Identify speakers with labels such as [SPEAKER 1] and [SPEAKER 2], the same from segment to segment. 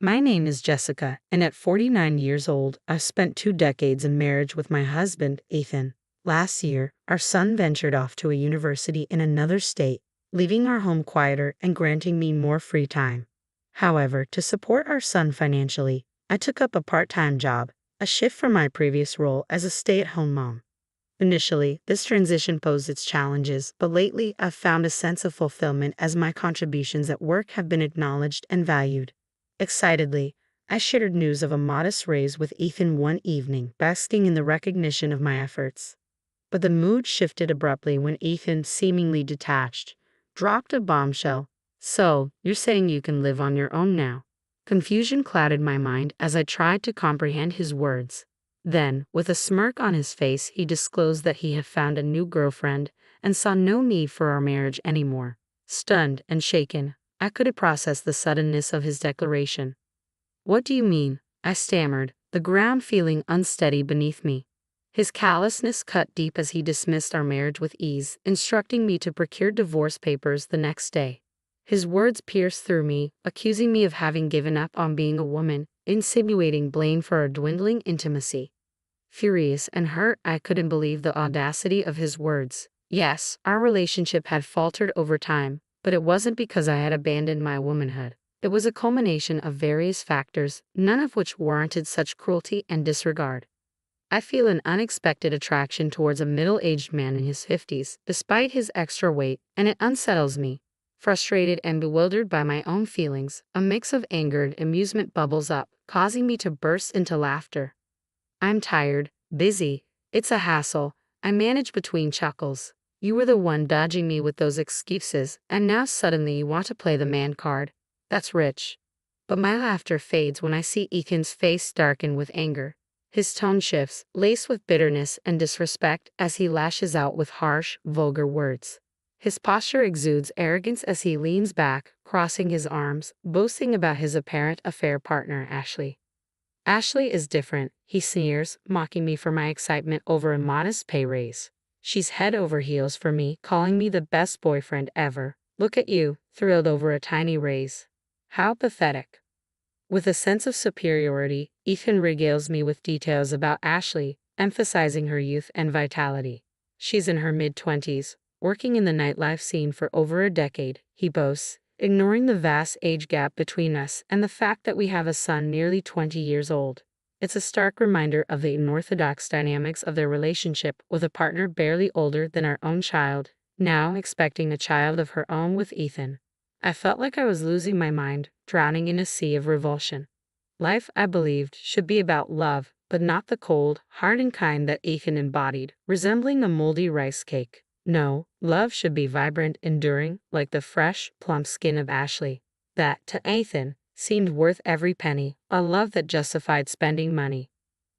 [SPEAKER 1] My name is Jessica, and at 49 years old, I've spent 2 decades in marriage with my husband, Ethan. Last year, our son ventured off to a university in another state, leaving our home quieter and granting me more free time. However, to support our son financially, I took up a part-time job, a shift from my previous role as a stay-at-home mom. Initially, this transition posed its challenges, but lately I've found a sense of fulfillment as my contributions at work have been acknowledged and valued. Excitedly, I shared news of a modest raise with Ethan one evening, basking in the recognition of my efforts. But the mood shifted abruptly when Ethan, seemingly detached, dropped a bombshell. "So, you're saying you can live on your own now?" Confusion clouded my mind as I tried to comprehend his words. Then, with a smirk on his face, he disclosed that he had found a new girlfriend and saw no need for our marriage anymore. Stunned and shaken, I couldn't process the suddenness of his declaration. "What do you mean?" I stammered, the ground feeling unsteady beneath me. His callousness cut deep as he dismissed our marriage with ease, instructing me to procure divorce papers the next day. His words pierced through me, accusing me of having given up on being a woman, insinuating blame for our dwindling intimacy. Furious and hurt, I couldn't believe the audacity of his words. Yes, our relationship had faltered over time, but it wasn't because I had abandoned my womanhood. It was a culmination of various factors, none of which warranted such cruelty and disregard. I feel an unexpected attraction towards a middle-aged man in his 50s, despite his extra weight, and it unsettles me. Frustrated and bewildered by my own feelings, a mix of anger and amusement bubbles up, causing me to burst into laughter. "I'm tired, busy, it's a hassle," I manage between chuckles. "You were the one dodging me with those excuses, and now suddenly you want to play the man card. That's rich." But my laughter fades when I see Ethan's face darken with anger. His tone shifts, laced with bitterness and disrespect, as he lashes out with harsh, vulgar words. His posture exudes arrogance as he leans back, crossing his arms, boasting about his apparent affair partner, Ashley. "Ashley is different," he sneers, mocking me for my excitement over a modest pay raise. "She's head over heels for me, calling me the best boyfriend ever. Look at you, thrilled over a tiny raise. How pathetic." With a sense of superiority, Ethan regales me with details about Ashley, emphasizing her youth and vitality. "She's in her mid-20s, working in the nightlife scene for over a decade," he boasts, ignoring the vast age gap between us and the fact that we have a son nearly 20 years old. It's a stark reminder of the unorthodox dynamics of their relationship, with a partner barely older than our own child, now expecting a child of her own with Ethan. I felt like I was losing my mind, drowning in a sea of revulsion. Life, I believed, should be about love, but not the cold, hardened kind that Ethan embodied, resembling a moldy rice cake. No, love should be vibrant, enduring, like the fresh, plump skin of Ashley. That, to Ethan, seemed worth every penny, a love that justified spending money.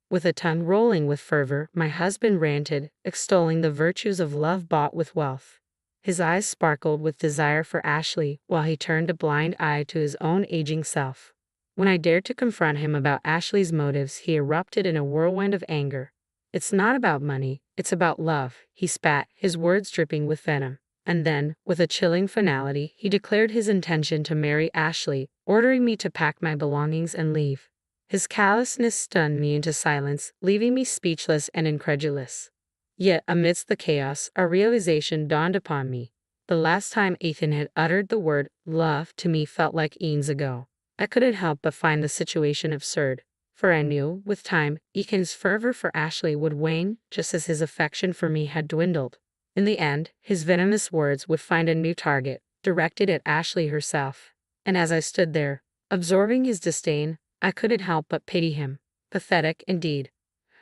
[SPEAKER 1] With a tongue rolling with fervor, my husband ranted, extolling the virtues of love bought with wealth. His eyes sparkled with desire for Ashley, while he turned a blind eye to his own aging self. When I dared to confront him about Ashley's motives, he erupted in a whirlwind of anger. "It's not about money, it's about love," he spat, his words dripping with venom. And then, with a chilling finality, he declared his intention to marry Ashley, ordering me to pack my belongings and leave. His callousness stunned me into silence, leaving me speechless and incredulous. Yet, amidst the chaos, a realization dawned upon me. The last time Ethan had uttered the word love to me felt like eons ago. I couldn't help but find the situation absurd, for I knew, with time, Ethan's fervor for Ashley would wane, just as his affection for me had dwindled. In the end, his venomous words would find a new target, directed at Ashley herself. And as I stood there, absorbing his disdain, I couldn't help but pity him. Pathetic, indeed.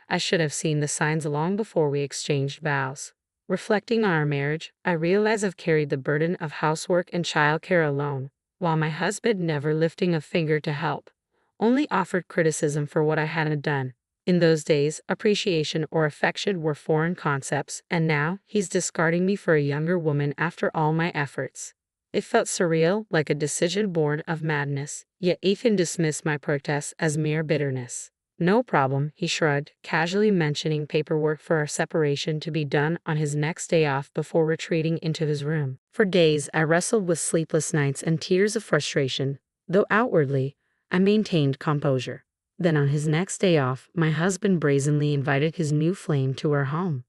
[SPEAKER 1] I should have seen the signs long before we exchanged vows. Reflecting on our marriage, I realize I've carried the burden of housework and childcare alone, while my husband never lifting a finger to help, only offered criticism for what I hadn't done. In those days, appreciation or affection were foreign concepts, and now he's discarding me for a younger woman after all my efforts. It felt surreal, like a decision born of madness, yet Ethan dismissed my protests as mere bitterness. "No problem," he shrugged, casually mentioning paperwork for our separation to be done on his next day off before retreating into his room. For days, I wrestled with sleepless nights and tears of frustration. Though outwardly, I maintained composure. Then on his next day off, my husband brazenly invited his new flame to our home.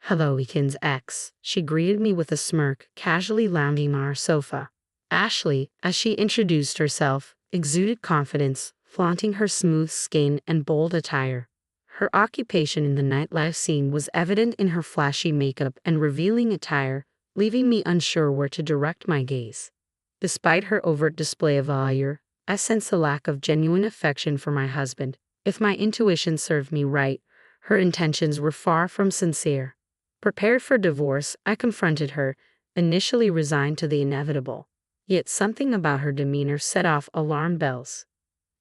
[SPEAKER 1] "Hello, Ethan's ex," she greeted me with a smirk, casually lounging on our sofa. Ashley, as she introduced herself, exuded confidence, flaunting her smooth skin and bold attire. Her occupation in the nightlife scene was evident in her flashy makeup and revealing attire, leaving me unsure where to direct my gaze. Despite her overt display of allure, I sensed a lack of genuine affection for my husband. If my intuition served me right, her intentions were far from sincere. Prepared for divorce, I confronted her, initially resigned to the inevitable. Yet something about her demeanor set off alarm bells.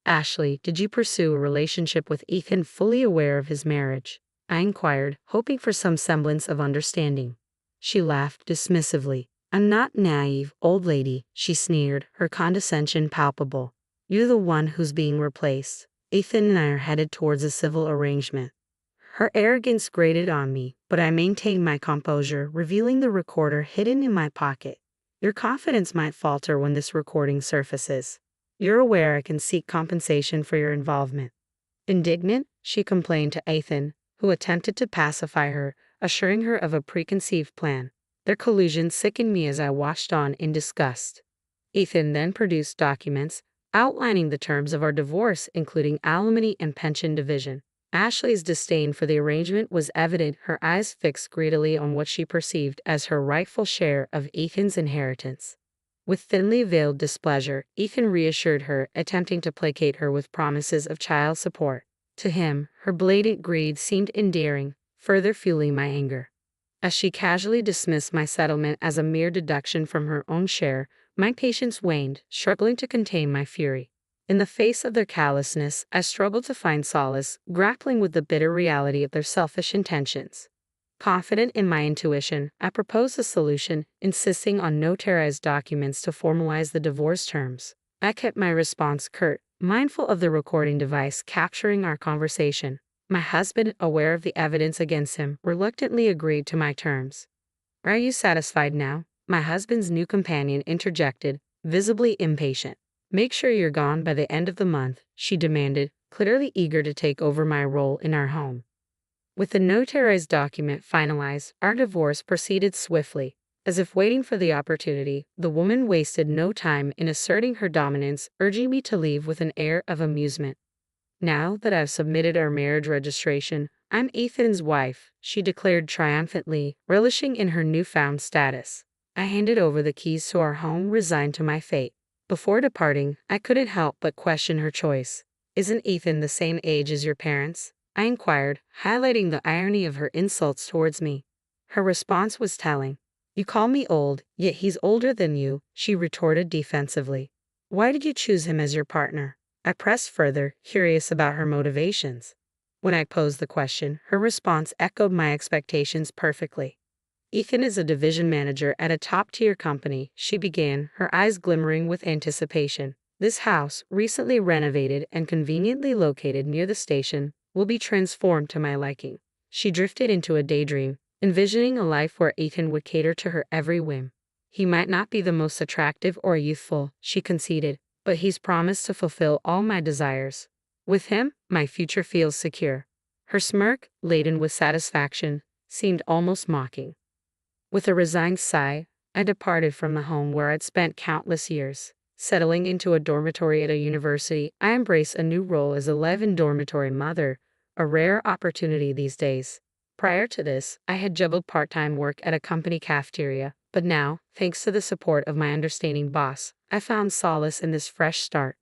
[SPEAKER 1] "Ashley, did you pursue a relationship with Ethan fully aware of his marriage?" I inquired, hoping for some semblance of understanding. She laughed dismissively. "I'm not naive, old lady," she sneered, her condescension palpable. "You're the one who's being replaced. Ethan and I are headed towards a civil arrangement." Her arrogance grated on me, but I maintained my composure, revealing the recorder hidden in my pocket. "Your confidence might falter when this recording surfaces. You're aware I can seek compensation for your involvement." Indignant, she complained to Ethan, who attempted to pacify her, assuring her of a preconceived plan. Their collusion sickened me as I watched on in disgust. Ethan then produced documents outlining the terms of our divorce, including alimony and pension division. Ashley's disdain for the arrangement was evident, her eyes fixed greedily on what she perceived as her rightful share of Ethan's inheritance. With thinly veiled displeasure, Ethan reassured her, attempting to placate her with promises of child support. To him, her blatant greed seemed endearing, further fueling my anger. As she casually dismissed my settlement as a mere deduction from her own share, my patience waned, struggling to contain my fury. In the face of their callousness, I struggled to find solace, grappling with the bitter reality of their selfish intentions. Confident in my intuition, I proposed a solution, insisting on notarized documents to formalize the divorce terms. I kept my response curt, mindful of the recording device capturing our conversation. My husband, aware of the evidence against him, reluctantly agreed to my terms. "Are you satisfied now?" my husband's new companion interjected, visibly impatient. "Make sure you're gone by the end of the month," she demanded, clearly eager to take over my role in our home. With the notarized document finalized, our divorce proceeded swiftly. As if waiting for the opportunity, the woman wasted no time in asserting her dominance, urging me to leave with an air of amusement. "Now that I've submitted our marriage registration, I'm Ethan's wife," she declared triumphantly, relishing in her newfound status. I handed over the keys to our home, resigned to my fate. Before departing, I couldn't help but question her choice. "Isn't Ethan the same age as your parents?" I inquired, highlighting the irony of her insults towards me. Her response was telling. "You call me old, yet he's older than you," she retorted defensively. "Why did you choose him as your partner?" I pressed further, curious about her motivations. When I posed the question, her response echoed my expectations perfectly. "Ethan is a division manager at a top-tier company," she began, her eyes glimmering with anticipation. "This house, recently renovated and conveniently located near the station, will be transformed to my liking." She drifted into a daydream, envisioning a life where Ethan would cater to her every whim. "He might not be the most attractive or youthful," she conceded, "but he's promised to fulfill all my desires. With him, my future feels secure." Her smirk, laden with satisfaction, seemed almost mocking. With a resigned sigh, I departed from the home where I'd spent countless years. Settling into a dormitory at a university, I embraced a new role as a live-in dormitory mother, a rare opportunity these days. Prior to this, I had juggled part-time work at a company cafeteria, but now, thanks to the support of my understanding boss, I found solace in this fresh start.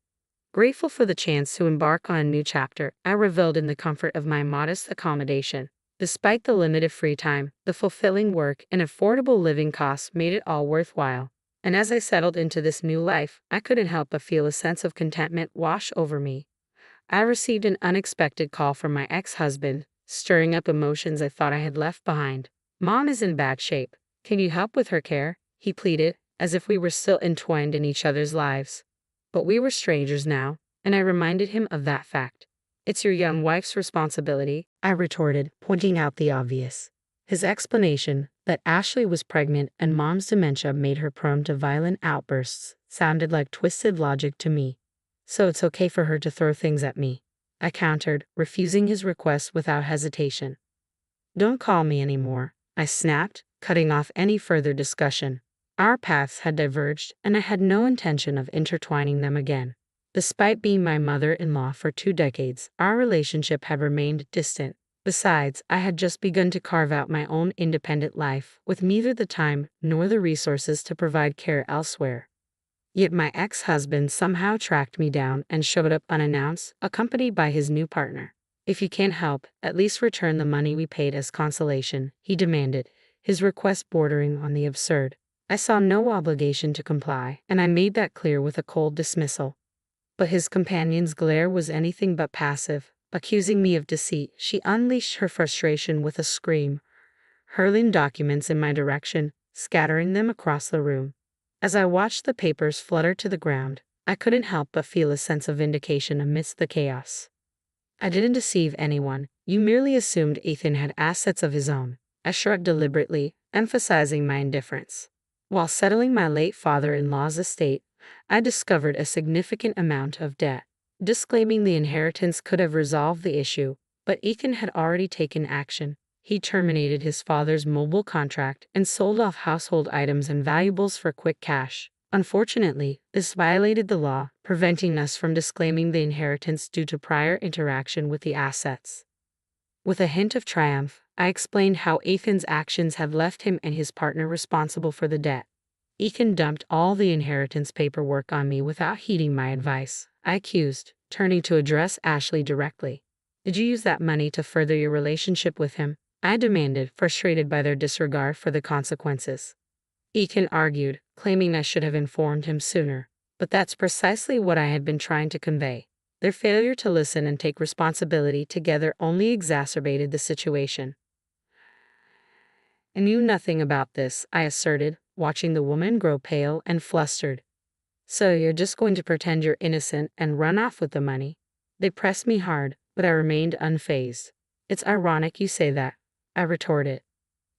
[SPEAKER 1] Grateful for the chance to embark on a new chapter, I reveled in the comfort of my modest accommodation. Despite the limited free time, the fulfilling work and affordable living costs made it all worthwhile. And as I settled into this new life, I couldn't help but feel a sense of contentment wash over me. I received an unexpected call from my ex-husband, stirring up emotions I thought I had left behind. "Mom is in bad shape. Can you help with her care?" he pleaded, as if we were still entwined in each other's lives. But we were strangers now, and I reminded him of that fact. "It's your young wife's responsibility," I retorted, pointing out the obvious. His explanation, that Ashley was pregnant and Mom's dementia made her prone to violent outbursts, sounded like twisted logic to me. So it's okay for her to throw things at me, I countered, refusing his request without hesitation. Don't call me anymore, I snapped, cutting off any further discussion. Our paths had diverged, and I had no intention of intertwining them again. Despite being my mother-in-law for 2 decades, our relationship had remained distant. Besides, I had just begun to carve out my own independent life, with neither the time nor the resources to provide care elsewhere. Yet my ex-husband somehow tracked me down and showed up unannounced, accompanied by his new partner. If you can't help, at least return the money we paid as consolation, he demanded, his request bordering on the absurd. I saw no obligation to comply, and I made that clear with a cold dismissal. But his companion's glare was anything but passive. Accusing me of deceit, she unleashed her frustration with a scream, hurling documents in my direction, scattering them across the room. As I watched the papers flutter to the ground, I couldn't help but feel a sense of vindication amidst the chaos. I didn't deceive anyone. You merely assumed Ethan had assets of his own. I shrugged deliberately, emphasizing my indifference. While settling my late father-in-law's estate, I discovered a significant amount of debt. Disclaiming the inheritance could have resolved the issue, but Ethan had already taken action. He terminated his father's mobile contract and sold off household items and valuables for quick cash. Unfortunately, this violated the law, preventing us from disclaiming the inheritance due to prior interaction with the assets. With a hint of triumph, I explained how Ethan's actions had left him and his partner responsible for the debt. Ethan dumped all the inheritance paperwork on me without heeding my advice, I accused, turning to address Ashley directly. Did you use that money to further your relationship with him? I demanded, frustrated by their disregard for the consequences. Ethan argued, claiming I should have informed him sooner. But that's precisely what I had been trying to convey. Their failure to listen and take responsibility together only exacerbated the situation. I knew nothing about this, I asserted, watching the woman grow pale and flustered. So you're just going to pretend you're innocent and run off with the money? They pressed me hard, but I remained unfazed. It's ironic you say that, I retorted.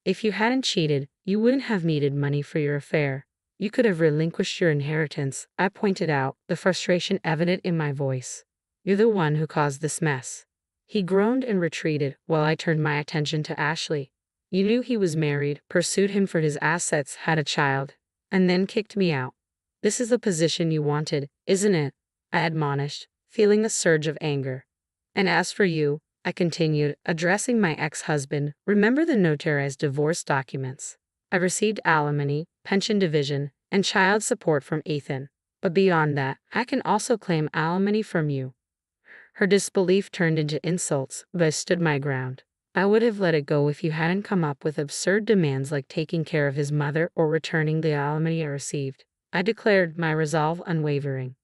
[SPEAKER 1] If you hadn't cheated, you wouldn't have needed money for your affair. You could have relinquished your inheritance, I pointed out, the frustration evident in my voice. You're the one who caused this mess. He groaned and retreated while I turned my attention to Ashley. You knew he was married, pursued him for his assets, had a child, and then kicked me out. This is the position you wanted, isn't it? I admonished, feeling a surge of anger. And as for you, I continued, addressing my ex-husband, remember the notarized divorce documents. I received alimony, pension division, and child support from Ethan. But beyond that, I can also claim alimony from you. Her disbelief turned into insults, but I stood my ground. I would have let it go if you hadn't come up with absurd demands like taking care of his mother or returning the alimony I received. I declared, my resolve unwavering.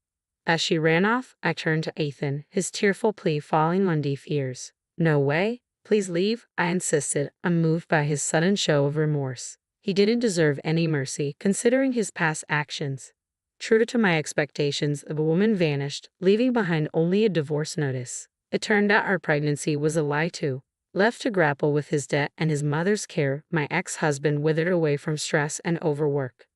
[SPEAKER 1] As she ran off, I turned to Ethan, his tearful plea falling on deaf ears. No way. Please leave, I insisted, unmoved by his sudden show of remorse. He didn't deserve any mercy, considering his past actions. True to my expectations, the woman vanished, leaving behind only a divorce notice. It turned out our pregnancy was a lie too. Left to grapple with his debt and his mother's care, my ex-husband withered away from stress and overwork.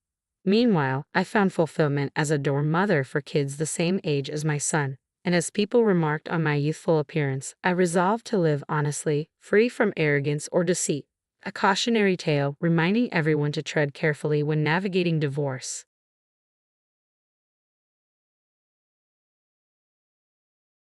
[SPEAKER 1] Meanwhile, I found fulfillment as a dorm mother for kids the same age as my son, and as people remarked on my youthful appearance, I resolved to live honestly, free from arrogance or deceit. A cautionary tale reminding everyone to tread carefully when navigating divorce.